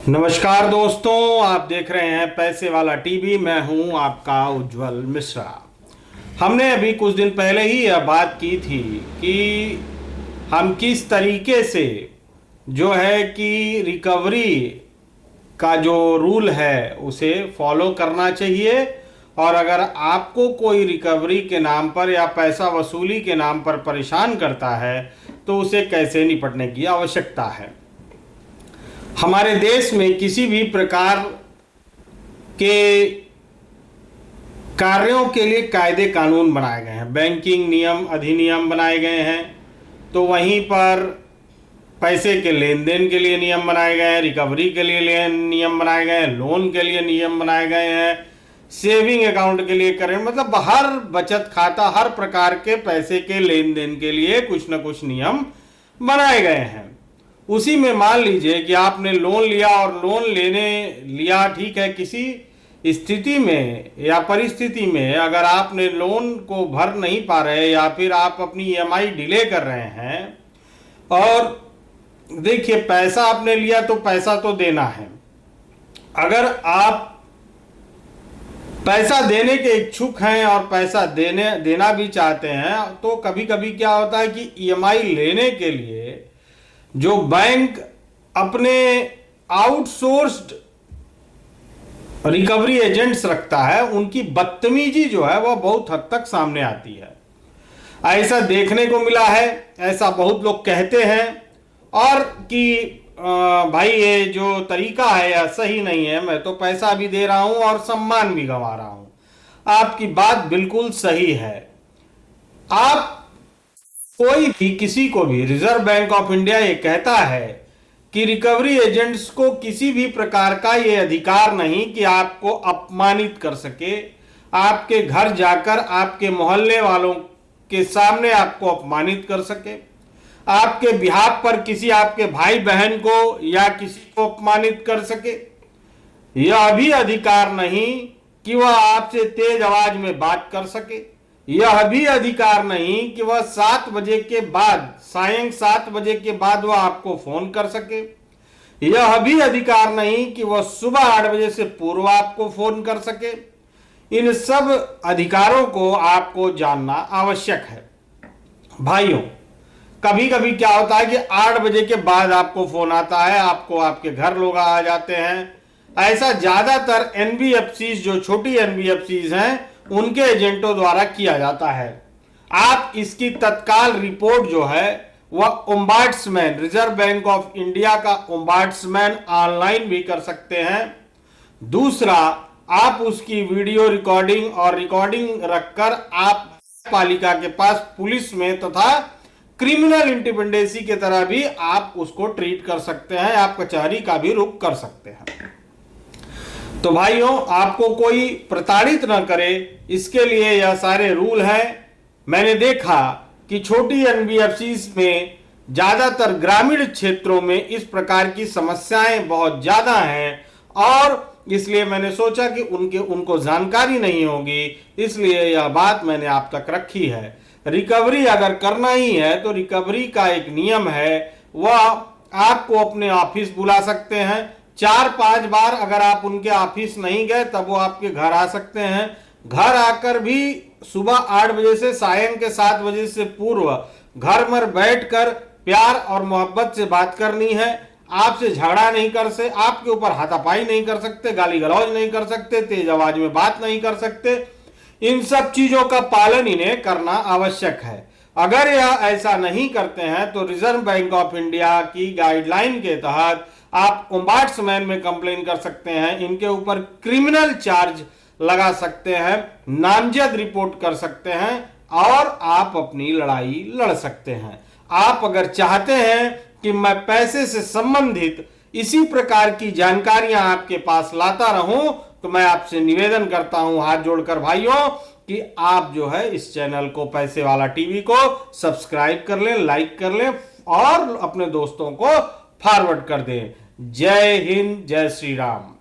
नमस्कार दोस्तों, आप देख रहे हैं पैसे वाला टीवी। मैं हूं आपका उज्जवल मिश्रा। हमने अभी कुछ दिन पहले ही यह बात की थी कि हम किस तरीके से जो है कि रिकवरी का जो रूल है उसे फॉलो करना चाहिए, और अगर आपको कोई रिकवरी के नाम पर या पैसा वसूली के नाम पर परेशान करता है तो उसे कैसे निपटने की आवश्यकता है। हमारे देश में किसी भी प्रकार के कार्यों के लिए कायदे कानून बनाए गए हैं, बैंकिंग नियम अधिनियम बनाए गए हैं, तो वहीं पर पैसे के लेन देन के लिए नियम बनाए गए हैं, रिकवरी के लिए नियम बनाए गए हैं, लोन के लिए नियम बनाए गए हैं, सेविंग अकाउंट के लिए करें, मतलब हर बचत खाता, हर प्रकार के पैसे के लेन देन के लिए कुछ न कुछ नियम बनाए गए हैं। उसी में मान लीजिए कि आपने लोन लिया और लोन लेने लिया, ठीक है, किसी स्थिति में या परिस्थिति में अगर आपने लोन को भर नहीं पा रहे या फिर आप अपनी ईएमआई डिले कर रहे हैं, और देखिए पैसा आपने लिया तो पैसा तो देना है। अगर आप पैसा देने के इच्छुक हैं और पैसा देना भी चाहते हैं तो कभी कभी क्या होता है कि ईएमआई लेने के लिए जो बैंक अपने आउटसोर्स्ड रिकवरी एजेंट्स रखता है उनकी बदतमीजी जो है वह बहुत हद तक सामने आती है। ऐसा देखने को मिला है, ऐसा बहुत लोग कहते हैं, और कि भाई ये जो तरीका है यह सही नहीं है, मैं तो पैसा भी दे रहा हूं और सम्मान भी गंवा रहा हूं। आपकी बात बिल्कुल सही है। आप कोई भी किसी को भी, रिजर्व बैंक ऑफ इंडिया ये कहता है कि रिकवरी एजेंट्स को किसी भी प्रकार का ये अधिकार नहीं कि आपको अपमानित कर सके, आपके घर जाकर आपके मोहल्ले वालों के सामने आपको अपमानित कर सके, आपके बिहाफ पर किसी आपके भाई बहन को या किसी को अपमानित कर सके। यह भी अधिकार नहीं कि वह आपसे तेज आवाज में बात कर सके। यह भी अधिकार नहीं कि वह 7 बजे के बाद, सायं 7 बजे के बाद वह आपको फोन कर सके। यह भी अधिकार नहीं कि वह सुबह 8 बजे से पूर्व आपको फोन कर सके। इन सब अधिकारों को आपको जानना आवश्यक है। भाइयों, कभी कभी क्या होता है कि 8 बजे के बाद आपको फोन आता है, आपको आपके घर लोग आ जाते हैं। ऐसा ज्यादातर एनबीएफसीज, जो छोटी एनबीएफसीज हैं, उनके एजेंटों द्वारा किया जाता है। आप इसकी तत्काल रिपोर्ट जो है वह ombudsman, reserve bank of India का ओम्बड्समैन ऑनलाइन भी कर सकते हैं। दूसरा, आप उसकी वीडियो रिकॉर्डिंग और रिकॉर्डिंग रखकर आप पालिका के पास, पुलिस में तथा क्रिमिनल इंडिपेंडेंसी के तरह भी आप उसको ट्रीट कर सकते हैं। आप कचहरी का भी रुख कर सकते हैं। तो भाइयों, आपको कोई प्रताड़ित ना करे, इसके लिए यह सारे रूल हैं। मैंने देखा कि छोटी एनबीएफसीज में ज्यादातर ग्रामीण क्षेत्रों में इस प्रकार की समस्याएं बहुत ज्यादा हैं, और इसलिए मैंने सोचा कि उनको जानकारी नहीं होगी, इसलिए यह बात मैंने आप तक रखी है। रिकवरी अगर करना ही है तो रिकवरी का एक नियम है, वह आपको अपने ऑफिस बुला सकते हैं। 4-5 बार अगर आप उनके ऑफिस नहीं गए तब वो आपके घर आ सकते हैं। घर आकर भी सुबह 8 बजे से सायं के 7 बजे से पूर्व घर में बैठकर प्यार और मोहब्बत से बात करनी है। आपसे झगड़ा नहीं कर सकते, आपके ऊपर हाथापाई नहीं कर सकते, गाली गलौज नहीं कर सकते, तेज आवाज में बात नहीं कर सकते। इन सब चीजों का पालन इन्हें करना आवश्यक है। अगर यह ऐसा नहीं करते हैं तो रिजर्व बैंक ऑफ इंडिया की गाइडलाइन के तहत आप ओम्बड्समैन में कंप्लेन कर सकते हैं, इनके ऊपर क्रिमिनल चार्ज लगा सकते हैं, नामजद रिपोर्ट कर सकते हैं, और आप अपनी लड़ाई लड़ सकते हैं। आप अगर चाहते हैं कि मैं पैसे से संबंधित इसी प्रकार की जानकारियां आपके पास लाता रहूं, तो मैं आपसे निवेदन करता हूं हाथ जोड़कर भाइयों कि आप जो है इस चैनल को, पैसे वाला टीवी को सब्सक्राइब कर लें, लाइक कर लें और अपने दोस्तों को फॉरवर्ड कर दें। जय हिंद, जय श्री राम।